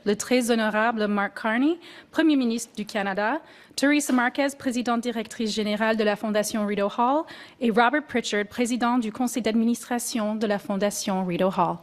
le très honorable Mark Carney, Premier ministre du Canada, Teresa Marquez, présidente directrice générale de la Fondation Rideau Hall, et Robert Pritchard, président du conseil d'administration de la Fondation Rideau Hall.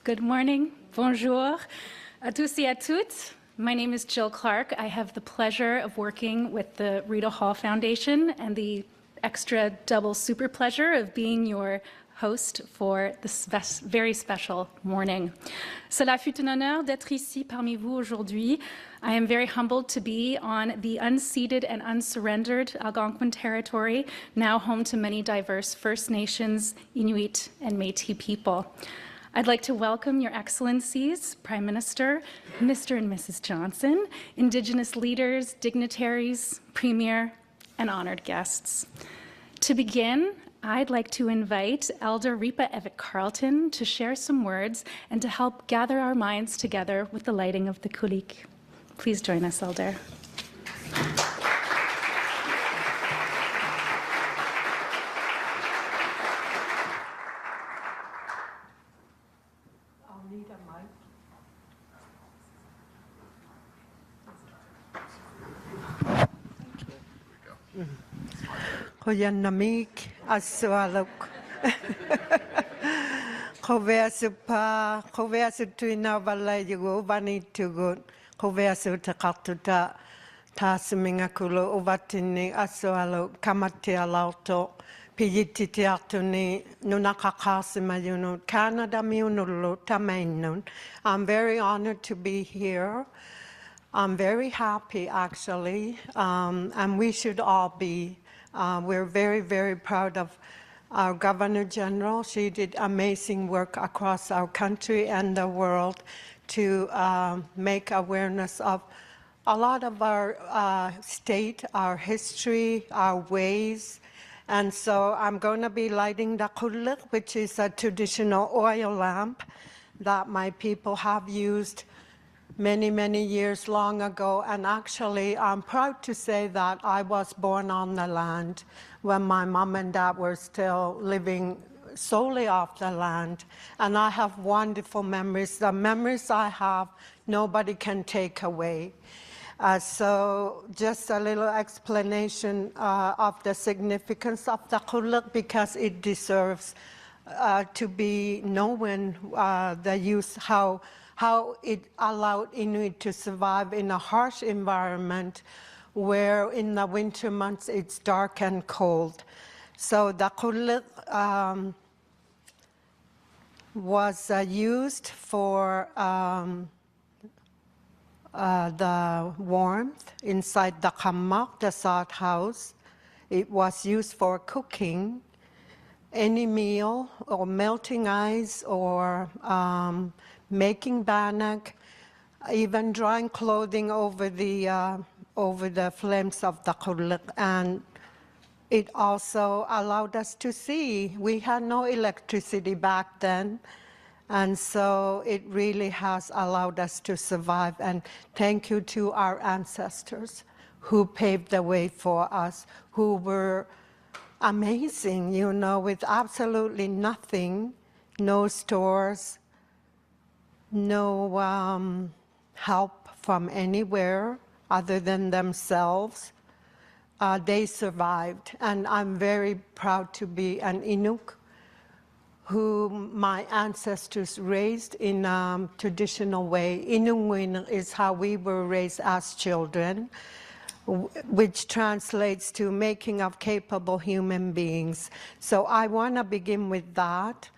Good morning, bonjour à tous et à toutes. My name is Jill Clark. I have the pleasure of working with the Rideau Hall Foundation and the extra double super pleasure of being your host for this very special morning. Cela fut un honneur d'être ici parmi vous aujourd'hui. I am very humbled to be on the unceded and unsurrendered Algonquin territory, now home to many diverse First Nations, Inuit, and Métis people. I'd like to welcome Your Excellencies, Prime Minister, Mr. and Mrs. Johnson, Indigenous leaders, dignitaries, Premier, and honored guests. To begin, I'd like to invite Elder Ripa Evitt Carlton to share some words and to help gather our minds together with the lighting of the kulik. Please join us, Elder. Koyanamik asualuk. Koveasupa, koveasutuina valayu, vani tugut, koveasutakatuta, tasumingakulo, uvatini asualuk, kamatialauto, pijititiatuni, nunakakasimayunut, Canada miunulu, tamainun. I'm very honored to be here. I'm very happy, actually, and we should all be. We're very, very proud of our Governor General. She did amazing work across our country and the world to make awareness of a lot of our state, our history, our ways. And so I'm going to be lighting the kuluk, which is a traditional oil lamp that my people have used many, many years long ago. And actually, I'm proud to say that I was born on the land when my mom and dad were still living solely off the land. And I have wonderful memories. The memories I have, nobody can take away. So just a little explanation of the significance of the kuluk, because it deserves to be known, the use, how it allowed Inuit to survive in a harsh environment where in the winter months it's dark and cold. So the kuluk was used for the warmth inside the kamak, the sod house. It was used for cooking. any meal or melting ice or making bannock, even drying clothing over the flames of the khuluk. And it also allowed us to see. We had no electricity back then. And so it really has allowed us to survive. And thank you to our ancestors who paved the way for us, who were amazing, you know, with absolutely nothing, no stores, no help from anywhere other than themselves. They survived, and I'm very proud to be an Inuk who my ancestors raised in a traditional way. Inungwin is how we were raised as children, which translates to making of capable human beings. So I want to begin with that.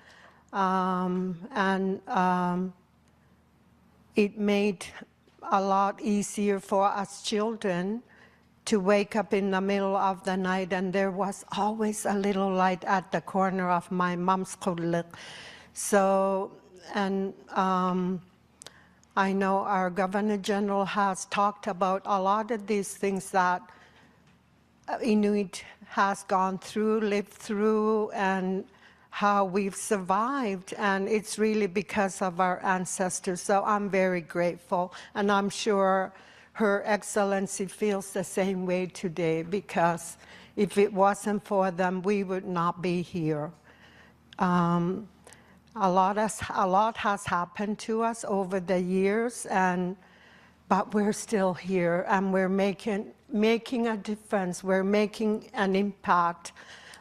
It made a lot easier for us children to wake up in the middle of the night, and there was always a little light at the corner of my mom's khuluk. So, and I know our Governor General has talked about a lot of these things that Inuit has gone through, lived through, and how we've survived, and it's really because of our ancestors. So I'm very grateful, and I'm sure Her Excellency feels the same way today, because if it wasn't for them, we would not be here. A lot has happened to us over the years, but we're still here, and we're making a difference. We're making an impact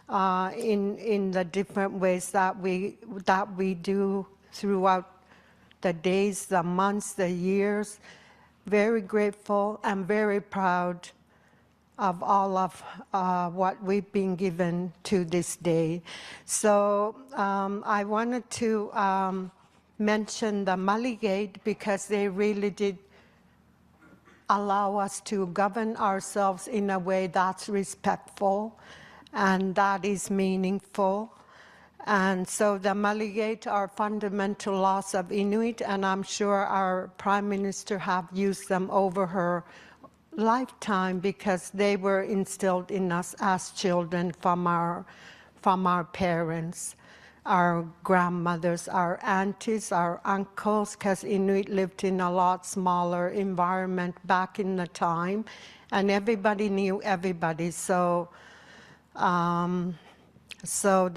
in the different ways that we do throughout the days, the months, the years. Very grateful and very proud of all of what we've been given to this day. So I wanted to mention the Maligate, because they really did allow us to govern ourselves in a way that's respectful and that is meaningful. And so the Maligate are fundamental laws of Inuit, and I'm sure our Prime Minister have used them over her lifetime, because they were instilled in us as children from our parents, our grandmothers, our aunties, our uncles, because Inuit lived in a lot smaller environment back in the time, and everybody knew everybody. So the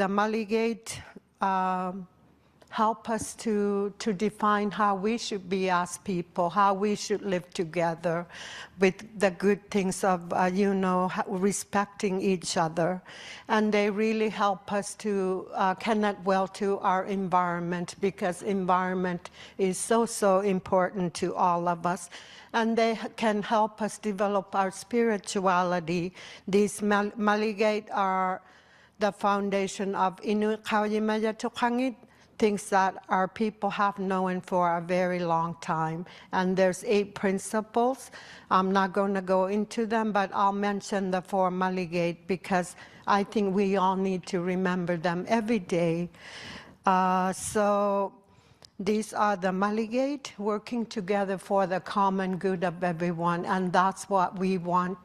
Maligate help us to define how we should be as people, how we should live together with the good things of, respecting each other. And they really help us to connect well to our environment, because environment is so important to all of us. And they can help us develop our spirituality. These Maligate are the foundation of Inuit Kawyimaya Tukangit, things that our people have known for a very long time. And there's 8 principles. I'm not going to go into them, but I'll mention the 4 Maligate, because I think we all need to remember them every day. So these are the Maligate, working together for the common good of everyone. And that's what we want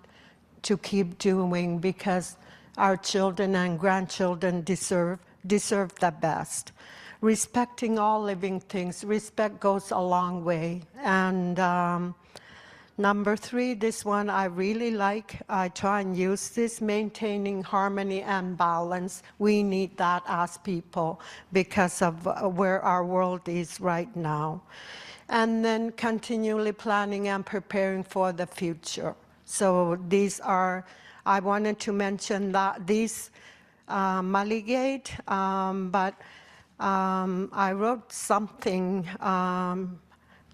to keep doing, because our children and grandchildren deserve the best. Respecting all living things, respect goes a long way. And number 3, this one I really like. I try and use this, maintaining harmony and balance. We need that as people because of where our world is right now. And then continually planning and preparing for the future. So these are, I wanted to mention that these Maligate, but I wrote something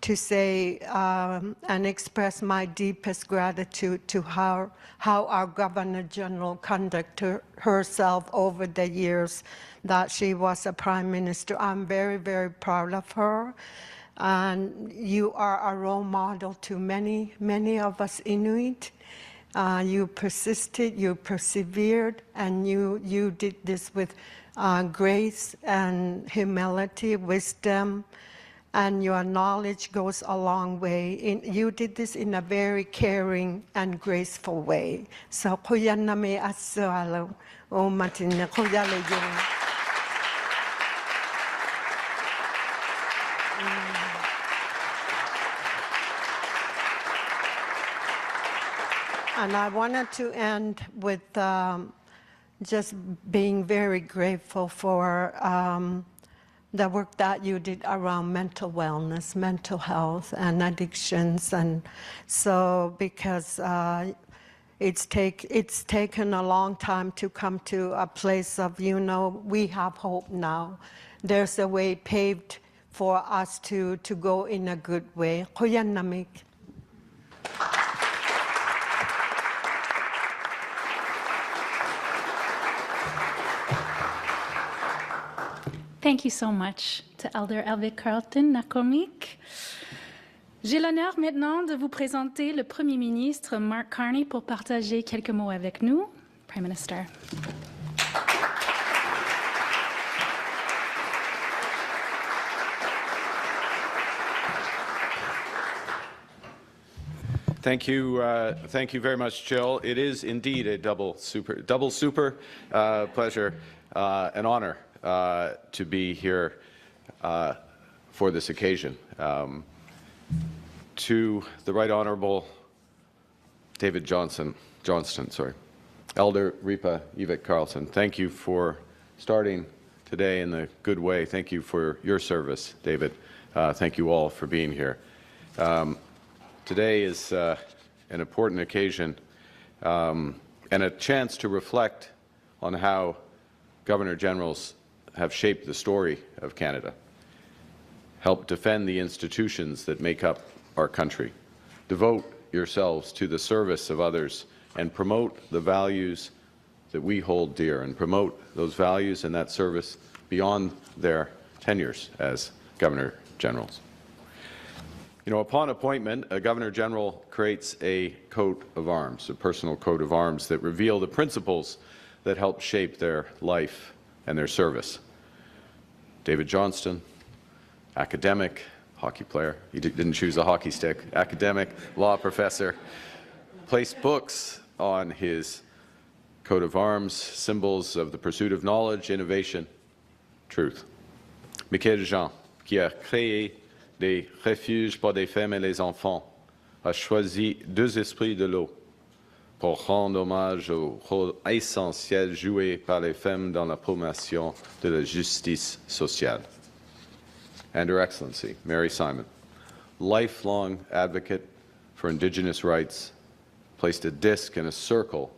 to say and express my deepest gratitude to how our Governor General conducted herself over the years that she was a Prime Minister. I'm very, very proud of her. And you are a role model to many, many of us Inuit. You persisted, you persevered, and you did this with grace and humility, wisdom, and your knowledge goes a long way. You did this in a very caring and graceful way. So, kuyaname asalo o matina kuyale yung. And I wanted to end with just being very grateful for the work that you did around mental wellness, mental health, and addictions. And so, because it's taken a long time to come to a place of, we have hope now. There's a way paved for us to go in a good way. Kuyanamik. Thank you so much to Elder Elvik Carlton Nakomik. J'ai l'honneur maintenant de vous présenter le Premier ministre Mark Carney pour partager quelques mots avec nous. Prime Minister. Thank you very much, Jill. It is indeed a double super pleasure and honor to be here for this occasion. To the Right Honourable David Johnston, Elder Ripa Yvette Carlson, thank you for starting today in the good way. Thank you for your service, David. Thank you all for being here. Today is an important occasion and a chance to reflect on how Governor Generals have shaped the story of Canada, helped defend the institutions that make up our country, devote yourselves to the service of others, and promote the values that we hold dear, and promote those values and that service beyond their tenures as Governor Generals. Upon appointment, a Governor General creates a coat of arms, a personal coat of arms that reveal the principles that help shape their life and their service. David Johnston, academic, hockey player, he didn't choose a hockey stick, academic, law professor, placed books on his coat of arms, symbols of the pursuit of knowledge, innovation, truth. Michael Jean, qui a créé des refuges pour les femmes et les enfants, a choisi deux esprits de l'eau pour rendre hommage au rôle essentiel joué par les femmes dans la promotion de la justice sociale. And Her Excellency, Mary Simon, lifelong advocate for Indigenous rights, placed a disc and a circle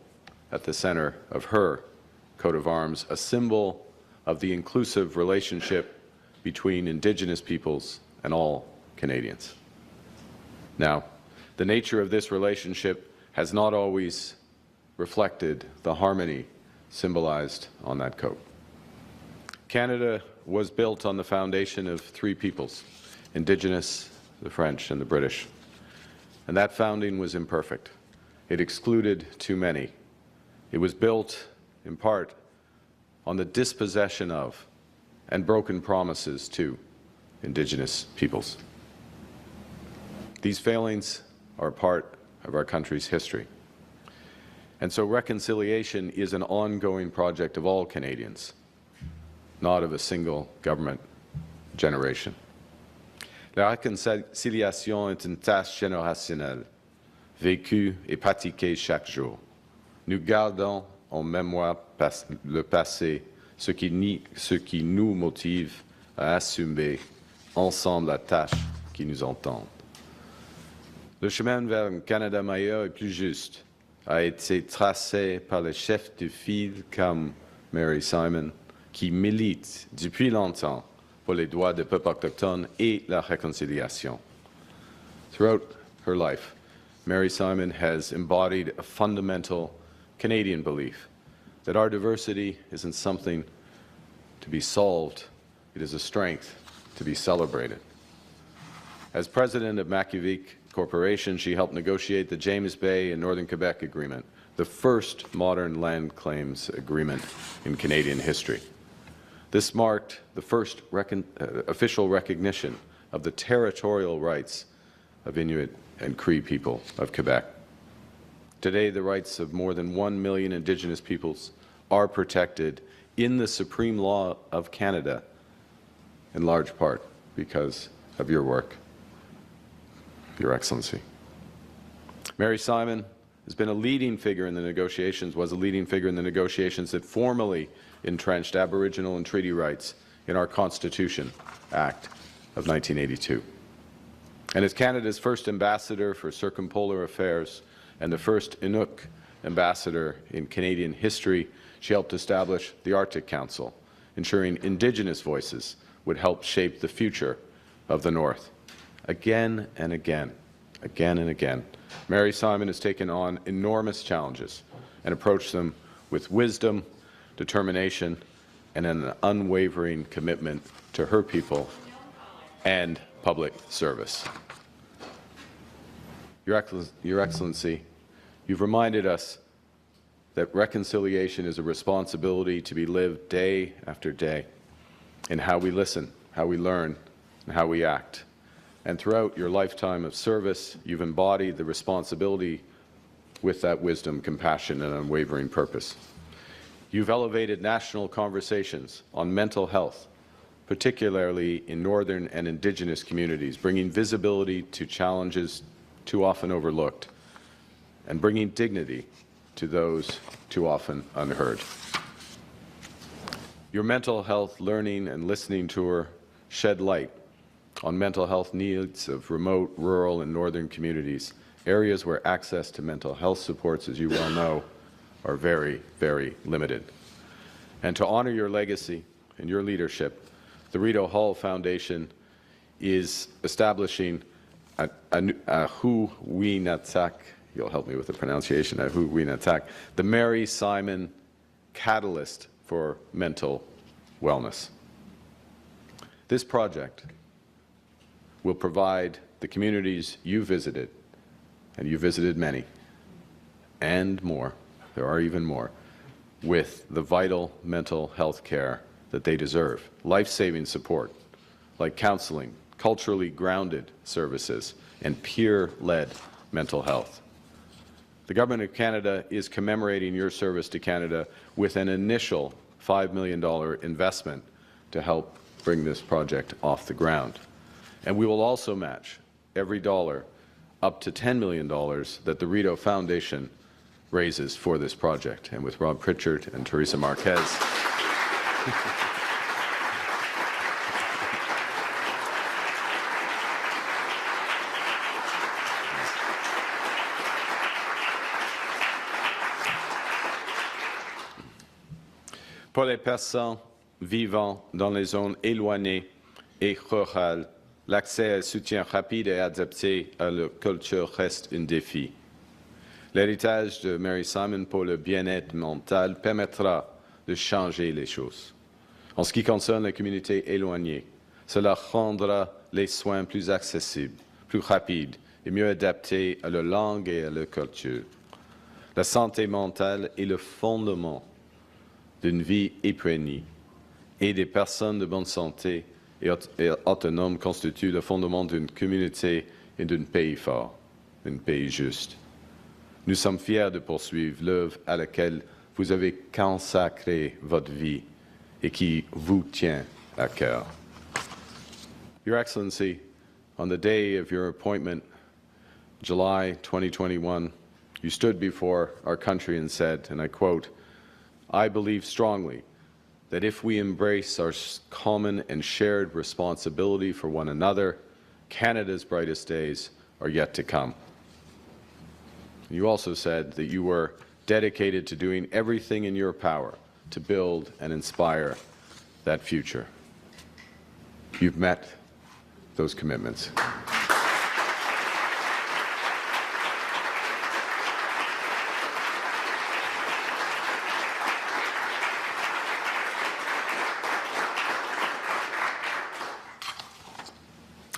at the center of her coat of arms, a symbol of the inclusive relationship between Indigenous peoples and all Canadians. Now, the nature of this relationship has not always reflected the harmony symbolized on that coat. Canada was built on the foundation of three peoples, Indigenous, the French, and the British. And that founding was imperfect. It excluded too many. It was built, in part, on the dispossession of and broken promises to Indigenous peoples. These failings are part of our country's history. And so reconciliation is an ongoing project of all Canadians, not of a single government generation. La réconciliation est une tâche générationnelle, vécue et pratiquée chaque jour. Nous gardons en mémoire le passé, ce qui nous motive à assumer ensemble la tâche qui nous entend. Le chemin vers un Canada meilleur et plus juste a été tracé par les chefs de file comme Mary Simon, qui milite depuis longtemps pour les droits des peuples autochtones et la réconciliation. Throughout her life, Mary Simon has embodied a fundamental Canadian belief that our diversity isn't something to be solved, it is a strength to be celebrated. As president of Makivik Corporation, she helped negotiate the James Bay and Northern Quebec Agreement, the first modern land claims agreement in Canadian history. This marked the first official recognition of the territorial rights of Inuit and Cree people of Quebec. Today, the rights of more than 1 million Indigenous peoples are protected in the supreme law of Canada, in large part because of your work, Your Excellency. Mary Simon has been a leading figure in the negotiations, was a leading figure in the negotiations that formally entrenched Aboriginal and treaty rights in our Constitution Act of 1982. And as Canada's first ambassador for circumpolar affairs and the first Inuk ambassador in Canadian history, she helped establish the Arctic Council, ensuring Indigenous voices would help shape the future of the North. Again and again, Mary Simon has taken on enormous challenges and approached them with wisdom, determination, and an unwavering commitment to her people and public service. Your Excellency, you've reminded us that reconciliation is a responsibility to be lived day after day in how we listen, how we learn, and how we act. And throughout your lifetime of service, you've embodied the responsibility with that wisdom, compassion, and unwavering purpose. You've elevated national conversations on mental health, particularly in Northern and Indigenous communities, bringing visibility to challenges too often overlooked, and bringing dignity to those too often unheard. Your mental health learning and listening tour shed light on mental health needs of remote, rural, and northern communities, areas where access to mental health supports, as you well know, are very, very limited. And to honor your legacy and your leadership, the Rito Hall Foundation is establishing a Ahuwinatak, you'll help me with the pronunciation, Ahuwinatak, the Mary Simon Catalyst for Mental Wellness. This project will provide the communities you visited, and you visited many, and more, there are even more, with the vital mental health care that they deserve, life-saving support, like counseling, culturally grounded services, and peer-led mental health. The Government of Canada is commemorating your service to Canada with an initial $5 million investment to help bring this project off the ground. And we will also match every dollar up to $10 million that the Rito Foundation raises for this project. And with Rob Pritchard and Teresa Marquez. Pour les personnes vivant dans les zones éloignées et rurales, l'accès à un soutien rapide et adapté à la culture reste un défi. L'héritage de Mary Simon pour le bien-être mental permettra de changer les choses. En ce qui concerne les communautés éloignées, cela rendra les soins plus accessibles, plus rapides et mieux adaptés à leur langue et à leur culture. La santé mentale est le fondement d'une vie épanouie et des personnes de bonne santé et autonomes constituent le fondement d'une communauté et d'un pays fort, un pays juste. Nous sommes fiers de poursuivre l'œuvre à laquelle vous avez consacré votre vie et qui vous tient à cœur. Your Excellency, on the day of your appointment, July 2021, you stood before our country and said, and I quote, "I believe strongly that if we embrace our common and shared responsibility for one another, Canada's brightest days are yet to come." You also said that you were dedicated to doing everything in your power to build and inspire that future. You've met those commitments.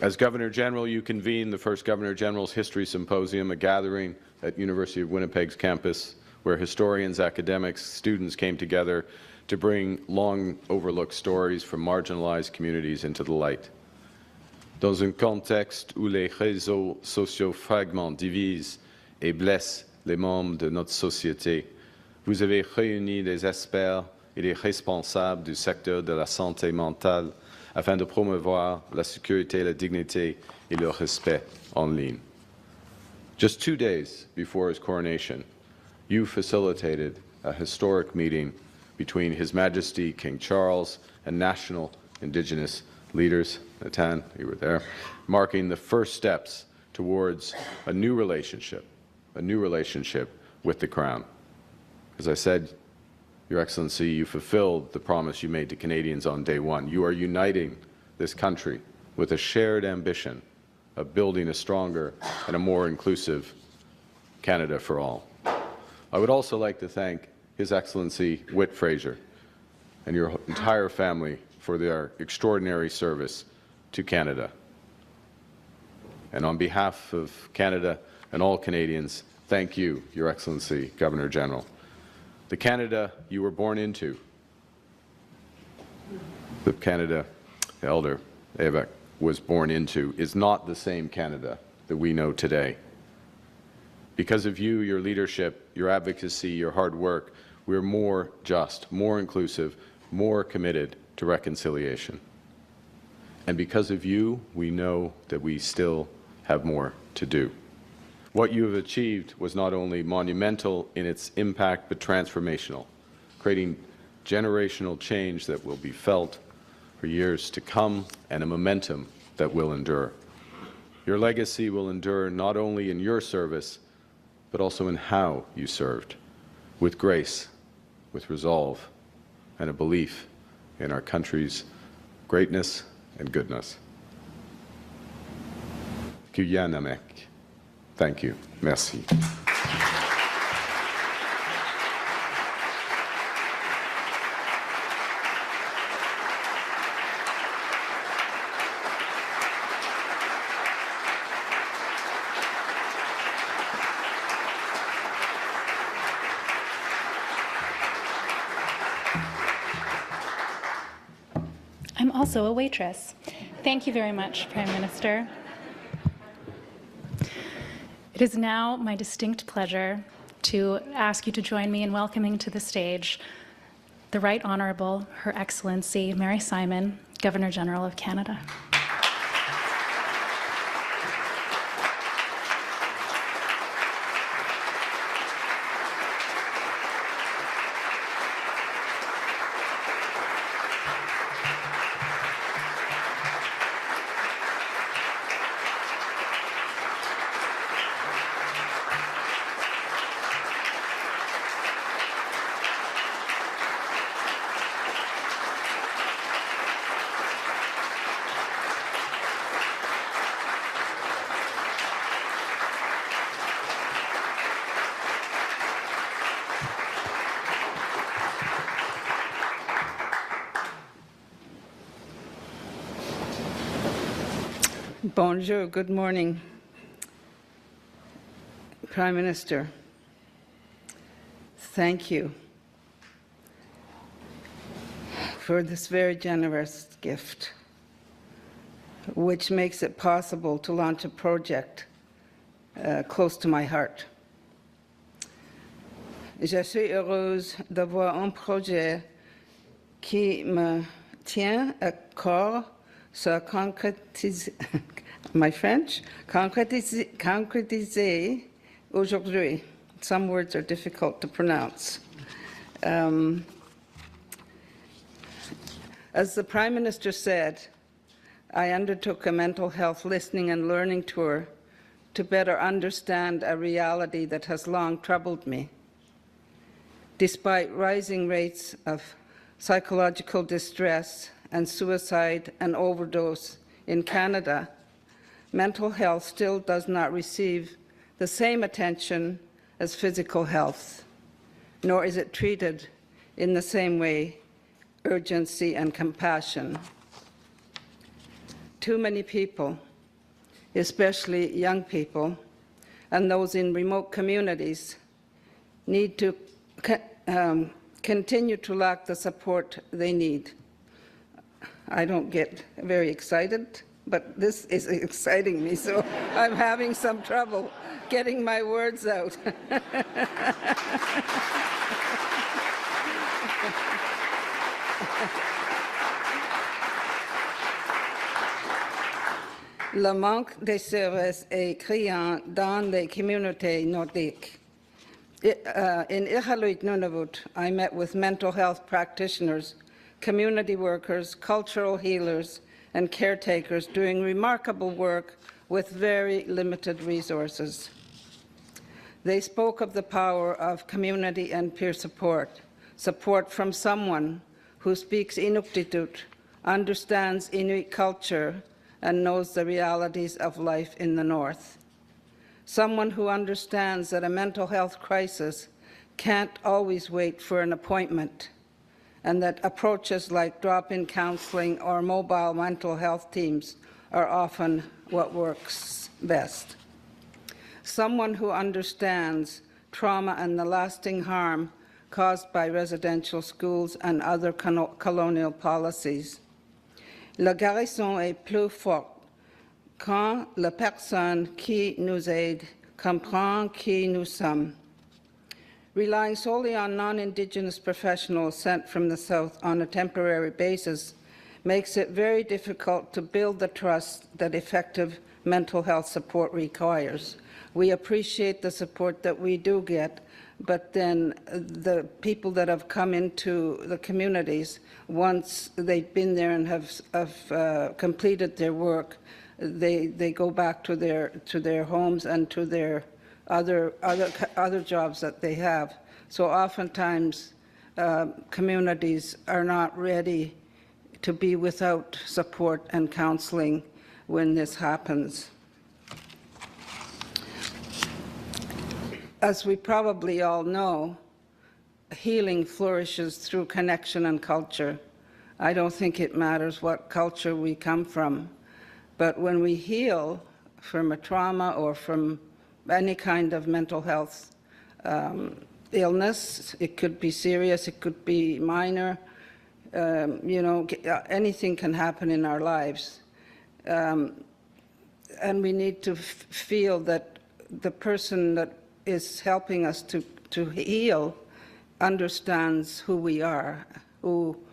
As Governor General, you convened the first Governor General's History Symposium, a gathering at University of Winnipeg's campus where historians, academics, students came together to bring long overlooked stories from marginalized communities into the light. Dans un contexte où les réseaux sociaux fragmentent, divisent et blessent les membres de notre société, vous avez réuni des experts et des responsables du secteur de la santé mentale afin de promouvoir la sécurité, la dignité et le respect en ligne. Just 2 days before his coronation, you facilitated a historic meeting between His Majesty King Charles and national Indigenous leaders. Natan, you were there, marking the first steps towards a new relationship with the Crown. As I said, Your Excellency, you fulfilled the promise you made to Canadians on day one. You are uniting this country with a shared ambition of building a stronger and a more inclusive Canada for all. I would also like to thank His Excellency Whit Fraser and your entire family for their extraordinary service to Canada. And on behalf of Canada and all Canadians, thank you, Your Excellency, Governor General. The Canada you were born into, the Canada Elder Évêque was born into, is not the same Canada that we know today. Because of you, your leadership, your advocacy, your hard work, we're more just, more inclusive, more committed to reconciliation. And because of you, we know that we still have more to do. What you have achieved was not only monumental in its impact, but transformational, creating generational change that will be felt for years to come and a momentum that will endure. Your legacy will endure not only in your service, but also in how you served, with grace, with resolve, and a belief in our country's greatness and goodness. Kuyanamek. Thank you. Merci. I'm also a waitress. Thank you very much, Prime Minister. It is now my distinct pleasure to ask you to join me in welcoming to the stage the Right Honourable Her Excellency Mary Simon, Governor General of Canada. Bonjour, good morning. Prime Minister, thank you for this very generous gift, which makes it possible to launch a project close to my heart. Je suis heureuse d'avoir un projet qui me tient à cœur se concrétiser, my French, concrétiser aujourd'hui. Some words are difficult to pronounce. As the Prime Minister said, I undertook a mental health listening and learning tour to better understand a reality that has long troubled me. Despite rising rates of psychological distress and suicide and overdose in Canada, mental health still does not receive the same attention as physical health, nor is it treated in the same way, urgency and compassion. Too many people, especially young people and those in remote communities, need to continue to lack the support they need. I don't get very excited, but this is exciting me, so I'm having some trouble getting my words out. Le manque de services est criant dans les communautés nordiques. In Iqaluit, Nunavut, I met with mental health practitioners, community workers, cultural healers, and caretakers doing remarkable work with very limited resources. They spoke of the power of community and peer support, support from someone who speaks Inuktitut, understands Inuit culture, and knows the realities of life in the North. Someone who understands that a mental health crisis can't always wait for an appointment, and that approaches like drop-in counseling or mobile mental health teams are often what works best. Someone who understands trauma and the lasting harm caused by residential schools and other colonial policies. La garrison est plus forte quand la personne qui nous aide comprend qui nous sommes. Relying solely on non-Indigenous professionals sent from the South on a temporary basis makes it very difficult to build the trust that effective mental health support requires. We appreciate the support that we do get, but then the people that have come into the communities, once they've been there and have completed their work, they go back to their homes and to their other jobs that they have. So oftentimes communities are not ready to be without support and counseling when this happens. As we probably all know, healing flourishes through connection and culture. I don't think it matters what culture we come from, but when we heal from a trauma or from any kind of mental health illness, it could be serious, it could be minor, anything can happen in our lives. And we need to feel that the person that is helping us to heal understands who we are,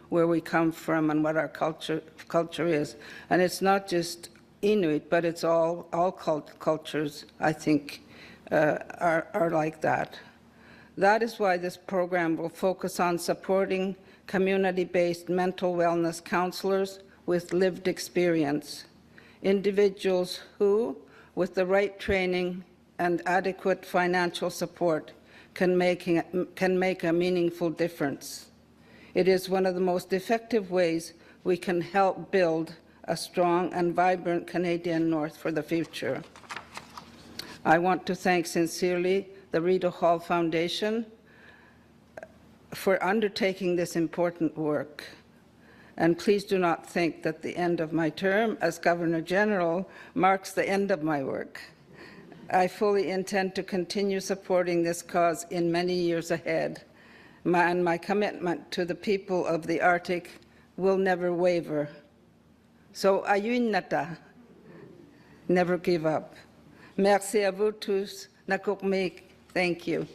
where we come from, and what our culture is. And it's not just Inuit, but it's all cultures, I think, are like that. That is why this program will focus on supporting community-based mental wellness counselors with lived experience, individuals who, with the right training and adequate financial support, can make a meaningful difference. It is one of the most effective ways we can help build a strong and vibrant Canadian North for the future. I want to thank sincerely the Rita Hall Foundation for undertaking this important work. And please do not think that the end of my term as Governor General marks the end of my work. I fully intend to continue supporting this cause in many years ahead, and my commitment to the people of the Arctic will never waver. So, ayun nata, never give up. Merci à vous tous, nakukmik. Thank you.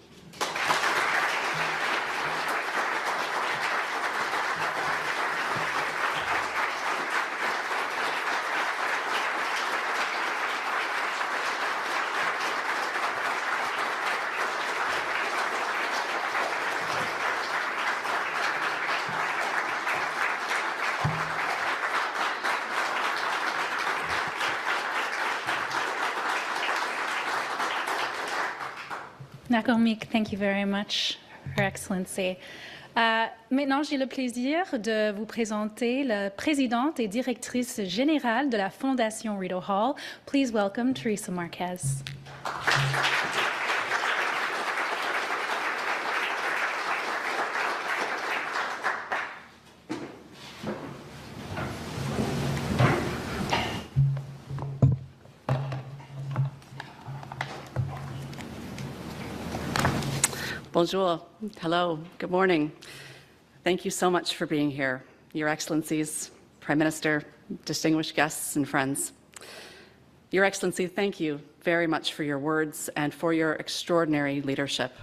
Nakomik, thank you very much, Her Excellency. Maintenant, j'ai le plaisir de vous présenter la présidente et directrice générale de la Fondation Rideau Hall. Please welcome Teresa Marquez. Bonjour. Hello. Good morning. Thank you so much for being here, Your Excellencies, Prime Minister, distinguished guests and friends. Your Excellency, thank you very much for your words and for your extraordinary leadership.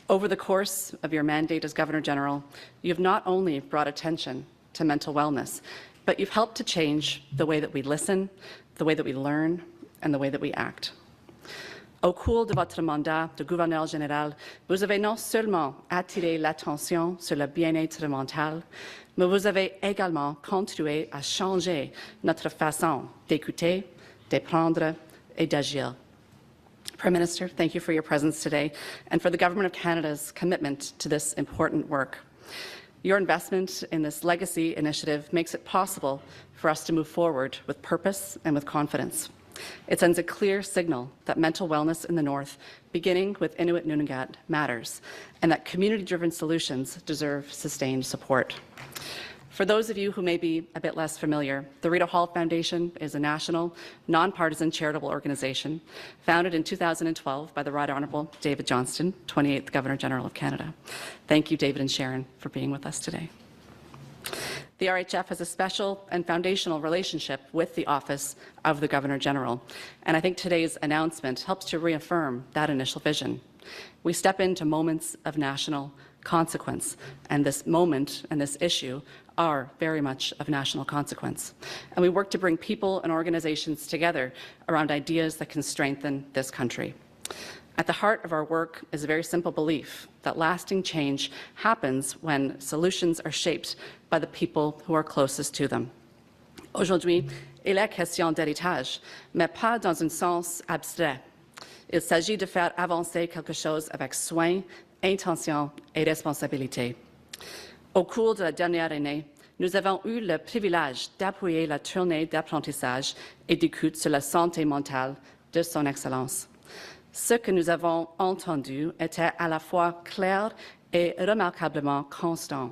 Over the course of your mandate as Governor General, you've not only brought attention to mental wellness, but you've helped to change the way that we listen, the way that we learn, and the way that we act. Au cours de votre mandat de gouverneur général, vous avez non seulement attiré l'attention sur le bien-être mental, mais vous avez également contribué à changer notre façon d'écouter, d'apprendre et d'agir. Prime Minister, thank you for your presence today and for the Government of Canada's commitment to this important work. Your investment in this legacy initiative makes it possible for us to move forward with purpose and with confidence. It sends a clear signal that mental wellness in the North, beginning with Inuit Nunavut, matters, and that community-driven solutions deserve sustained support. For those of you who may be a bit less familiar, the Rita Hall Foundation is a national, nonpartisan charitable organization founded in 2012 by the Right Honourable David Johnston, 28th Governor General of Canada. Thank you, David and Sharon, for being with us today. The RHF has a special and foundational relationship with the Office of the Governor General, and I think today's announcement helps to reaffirm that initial vision. We step into moments of national consequence, and this moment and this issue are very much of national consequence. And we work to bring people and organizations together around ideas that can strengthen this country. At the heart of our work is a very simple belief that lasting change happens when solutions are shaped by the people who are closest to them. Aujourd'hui, il est question d'héritage, mais pas dans un sens abstrait. Il s'agit de faire avancer quelque chose avec soin, intention et responsabilité. Au cours de la dernière année, nous avons eu le privilège d'appuyer la tournée d'apprentissage et d'écoute sur la santé mentale de Son Excellence. Ce que nous avons entendu était à la fois clair et remarquablement constant.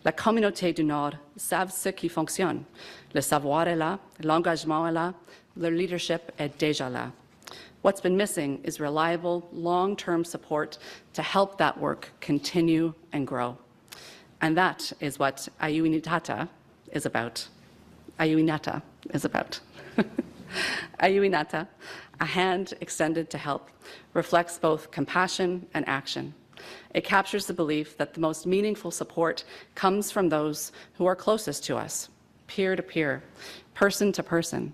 La communauté du Nord savent ce qui fonctionne. Le savoir est là, l'engagement est là, le leadership est déjà là. What's been missing is reliable, long-term support to help that work continue and grow. And that is what Ayuinata is about. Ayuinata is about. Ayuinata, a hand extended to help, reflects both compassion and action. It captures the belief that the most meaningful support comes from those who are closest to us, peer to peer, person to person,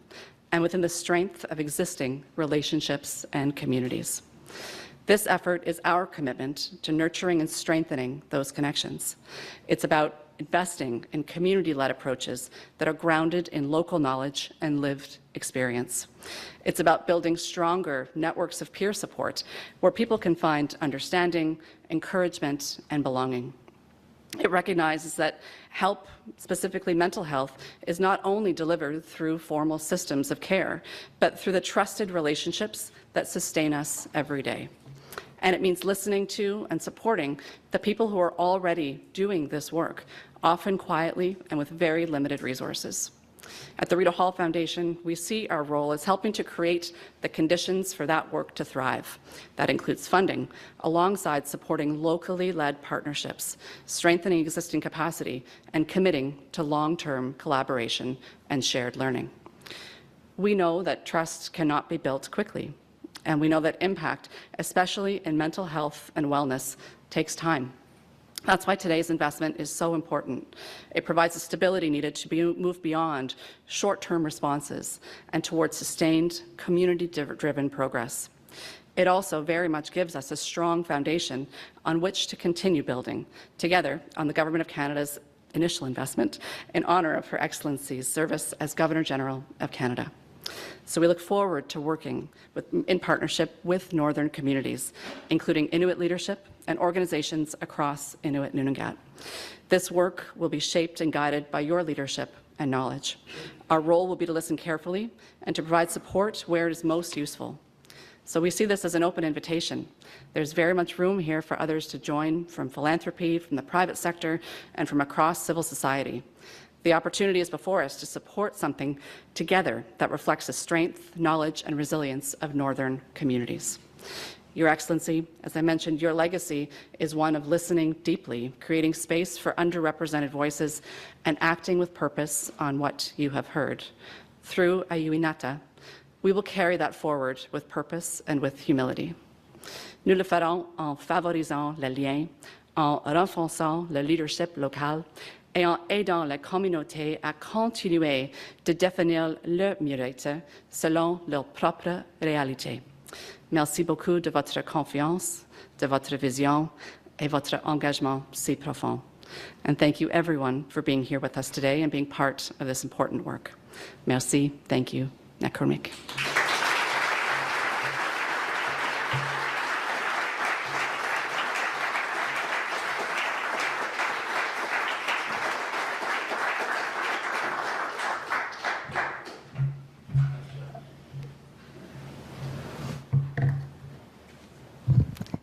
and within the strength of existing relationships and communities. This effort is our commitment to nurturing and strengthening those connections. It's about investing in community-led approaches that are grounded in local knowledge and lived experience. It's about building stronger networks of peer support where people can find understanding, encouragement, and belonging. It recognizes that help, specifically mental health, is not only delivered through formal systems of care, but through the trusted relationships that sustain us every day. And it means listening to and supporting the people who are already doing this work, often quietly and with very limited resources. At the Rita Hall Foundation, we see our role as helping to create the conditions for that work to thrive. That includes funding, alongside supporting locally led partnerships, strengthening existing capacity, and committing to long-term collaboration and shared learning. We know that trust cannot be built quickly, and we know that impact, especially in mental health and wellness, takes time. That's why today's investment is so important. It provides the stability needed to move beyond short-term responses and towards sustained, community-driven progress. It also very much gives us a strong foundation on which to continue building, together on the Government of Canada's initial investment in honour of Her Excellency's service as Governor-General of Canada. So we look forward to working in partnership with Northern communities, including Inuit leadership and organizations across Inuit Nunavut. This work will be shaped and guided by your leadership and knowledge. Our role will be to listen carefully and to provide support where it is most useful. So we see this as an open invitation. There's very much room here for others to join from philanthropy, from the private sector, and from across civil society. The opportunity is before us to support something together that reflects the strength, knowledge, and resilience of Northern communities. Your Excellency, as I mentioned, your legacy is one of listening deeply, creating space for underrepresented voices, and acting with purpose on what you have heard. Through Ayuinata, we will carry that forward with purpose and with humility. Nous le ferons en favorisant les liens, en renforçant le leadership local et en aidant la communauté à continuer de définir leur mérite selon leur propre réalité. Merci beaucoup de votre confiance, de votre vision et votre engagement si profond. And thank you everyone for being here with us today and being part of this important work. Merci, thank you, Nakurmik.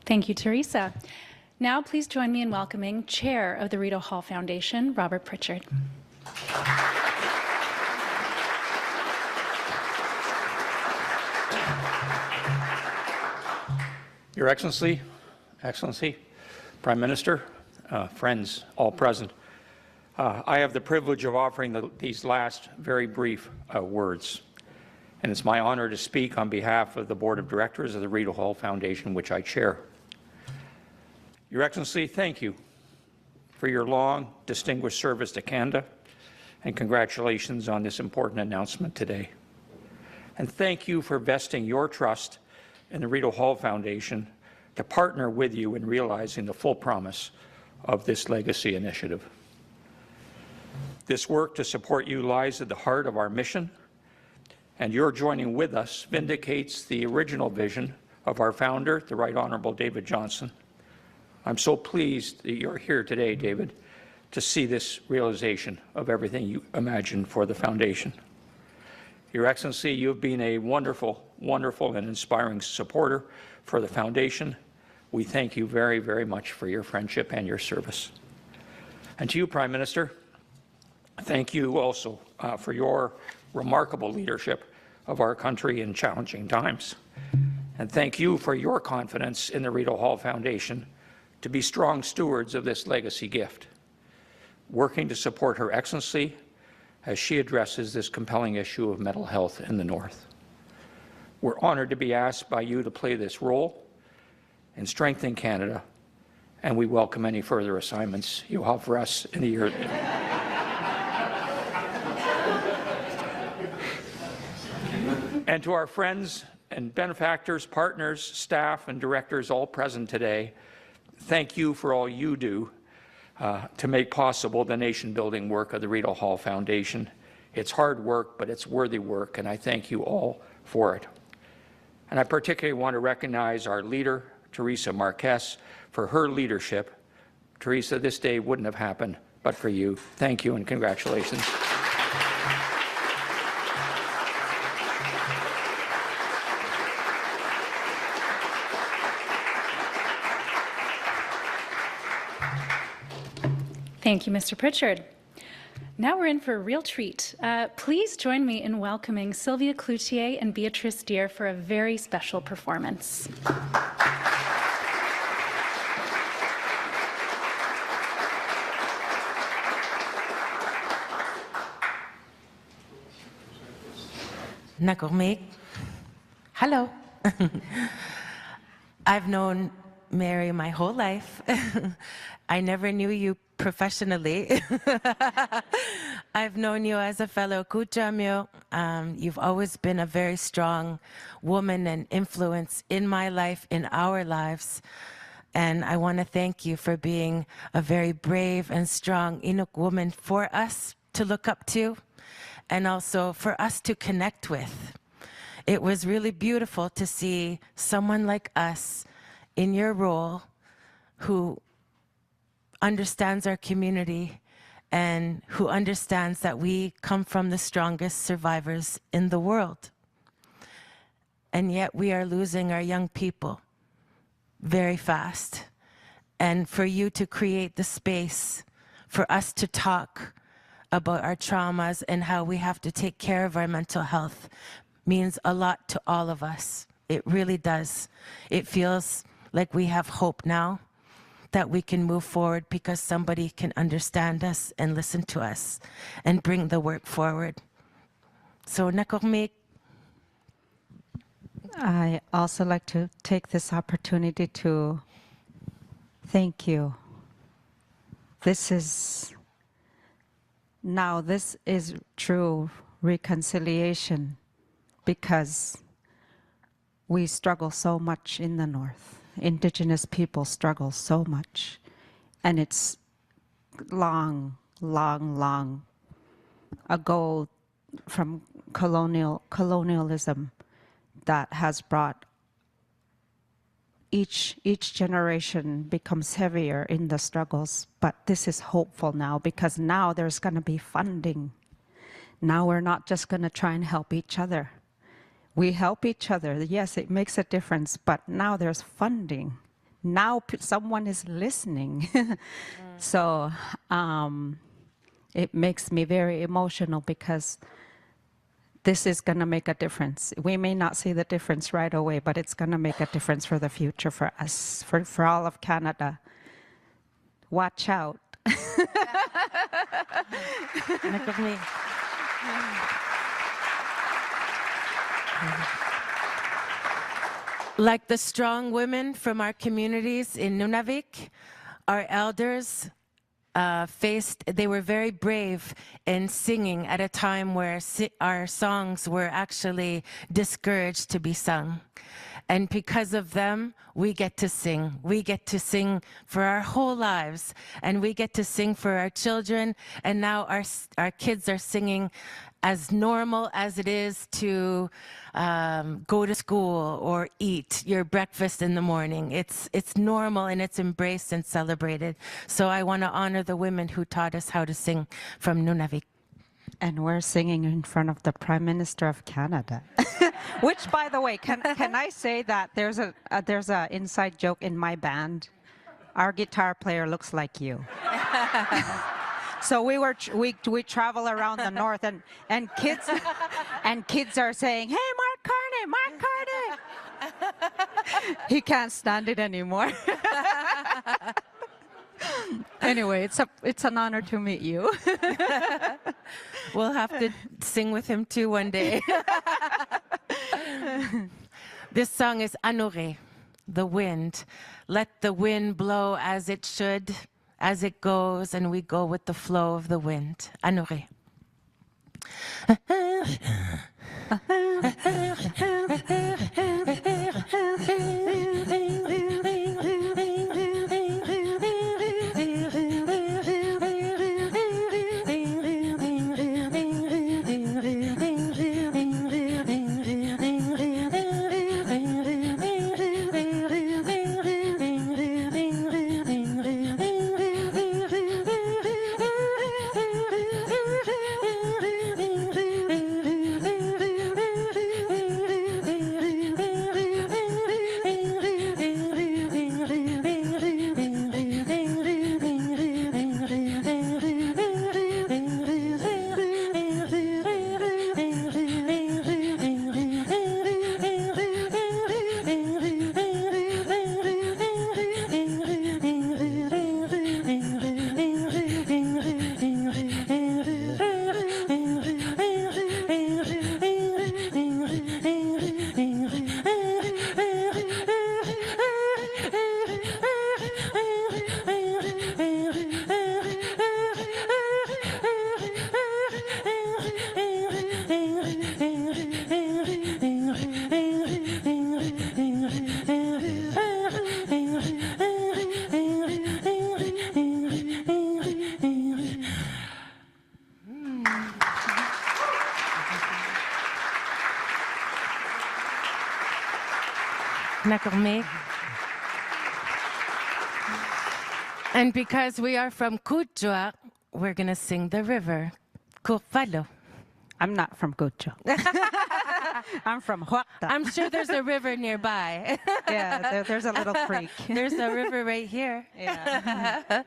Thank you, Teresa. Now, please join me in welcoming Chair of the Rita Hall Foundation, Robert Pritchard. Your Excellency, Prime Minister, friends all present, I have the privilege of offering these last very brief words. And it's my honor to speak on behalf of the Board of Directors of the Rita Hall Foundation, which I chair. Your Excellency, thank you for your long, distinguished service to Canada, and congratulations on this important announcement today. And thank you for vesting your trust in the Rita Hall Foundation to partner with you in realizing the full promise of this legacy initiative. This work to support you lies at the heart of our mission, and your joining with us vindicates the original vision of our founder, the Right Honourable David Johnston. I'm so pleased that you're here today, David, to see this realization of everything you imagined for the Foundation. Your Excellency, you have been a wonderful, wonderful and inspiring supporter for the Foundation. We thank you very, very much for your friendship and your service. And to you, Prime Minister, thank you also for your remarkable leadership of our country in challenging times. And thank you for your confidence in the Rita Hall Foundation to be strong stewards of this legacy gift, working to support Her Excellency as she addresses this compelling issue of mental health in the North. We're honored to be asked by you to play this role in strengthening Canada, and we welcome any further assignments you have for us in the year. And to our friends and benefactors, partners, staff, and directors all present today, thank you for all you do to make possible the nation-building work of the Rita Hall Foundation. It's hard work, but it's worthy work, and I thank you all for it. And I particularly want to recognize our leader, Teresa Marquez, for her leadership. Teresa, this day wouldn't have happened but for you. Thank you and congratulations. Thank you, Mr. Pritchard. Now we're in for a real treat. Please join me in welcoming Sylvia Cloutier and Beatrice Deer for a very special performance. Nakurmik. Hello. I've known Mary my whole life. I never knew you professionally. I've known you as a fellow Kujamyo. You've always been a very strong woman and influence in my life, in our lives. And I want to thank you for being a very brave and strong Inuk woman for us to look up to, and also for us to connect with. It was really beautiful to see someone like us in your role who understands our community and who understands that we come from the strongest survivors in the world. And yet we are losing our young people very fast. And for you to create the space for us to talk about our traumas and how we have to take care of our mental health means a lot to all of us. It really does. It feels like we have hope now that we can move forward because somebody can understand us and listen to us and bring the work forward. So, nakormik. I also like to take this opportunity to thank you. This is true reconciliation because we struggle so much in the North. Indigenous people struggle so much. And it's long, long, long ago from colonialism that has brought each generation becomes heavier in the struggles. But this is hopeful now because now there's going to be funding. Now we're not just going to try and help each other. We help each other. Yes, it makes a difference, but now there's funding. Now someone is listening. So it makes me very emotional because this is going to make a difference. We may not see the difference right away, but it's going to make a difference for the future for us, for all of Canada. Watch out. Like the strong women from our communities in Nunavik, our elders they were very brave in singing at a time where our songs were actually discouraged to be sung. And because of them, we get to sing. We get to sing for our whole lives, and we get to sing for our children. And now our kids are singing as normal as it is to go to school or eat your breakfast in the morning. It's normal and it's embraced and celebrated. So I want to honor the women who taught us how to sing from Nunavik. And we're singing in front of the Prime Minister of Canada. Which, by the way, can I say that there's a inside joke in my band? Our guitar player looks like you. So we travel around the north and kids are saying, "Hey, Mark Carney." He can't stand it anymore. Anyway, it's an honor to meet you. We'll have to sing with him too one day. This song is Anore, the wind. Let the wind blow as it should, as it goes, and we go with the flow of the wind. Anore. And because we are from Kutjua, we're going to sing the river. Kurfalo. I'm not from Kutjua. I'm from Huacta. I'm sure there's a river nearby. Yeah, there's a little creek. There's a river right here. Yeah.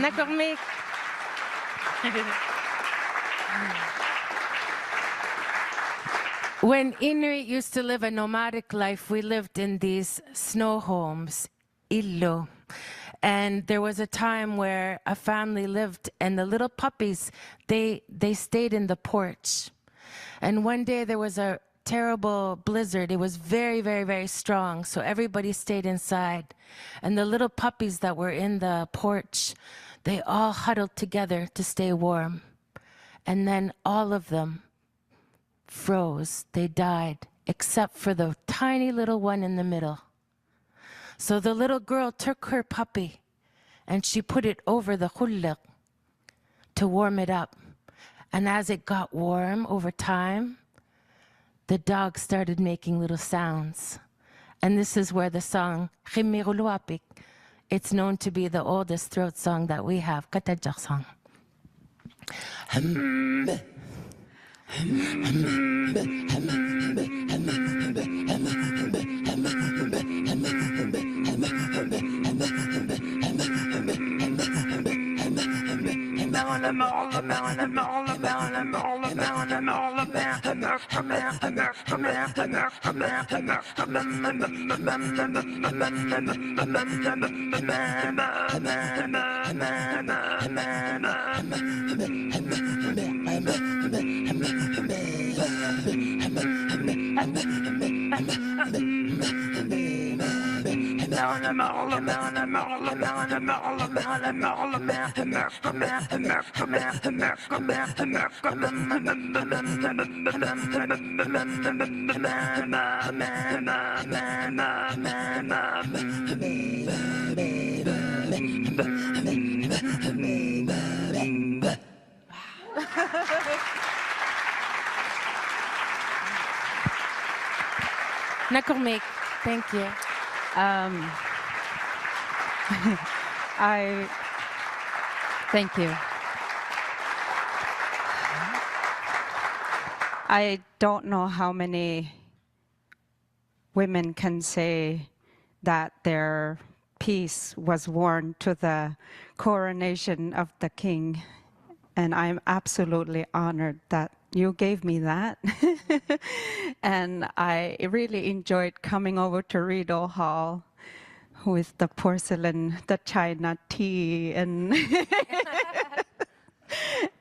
Nakormik. When Inuit used to live a nomadic life, we lived in these snow homes, illo. And there was a time where a family lived, and the little puppies, they stayed in the porch. And one day there was a terrible blizzard. It was very, very, very strong. So everybody stayed inside. And the little puppies that were in the porch, they all huddled together to stay warm. And then all of them froze. They died, except for the tiny little one in the middle. So the little girl took her puppy and she put it over the hulliq to warm it up. And as it got warm over time, the dog started making little sounds. And this is where the song, Khimmiruluapik, it's known to be the oldest throat song that we have, Katajak song. Nakormik, thank you. Thank you. I don't know how many women can say that their piece was worn to the coronation of the king, and I'm absolutely honored that you gave me that. And I really enjoyed coming over to Rideau Hall with the porcelain, the china tea, and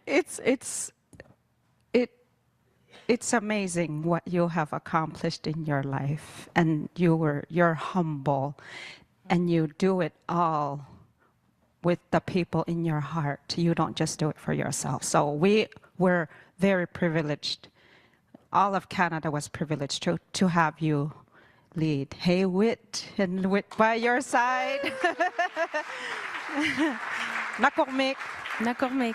it's amazing what you have accomplished in your life, and you're humble, and you do it all with the people in your heart. You don't just do it for yourself. So we were very privileged. All of Canada was privileged to have you lead. Hey, Wit, and Wit by your side. Nakormik. Nakormik.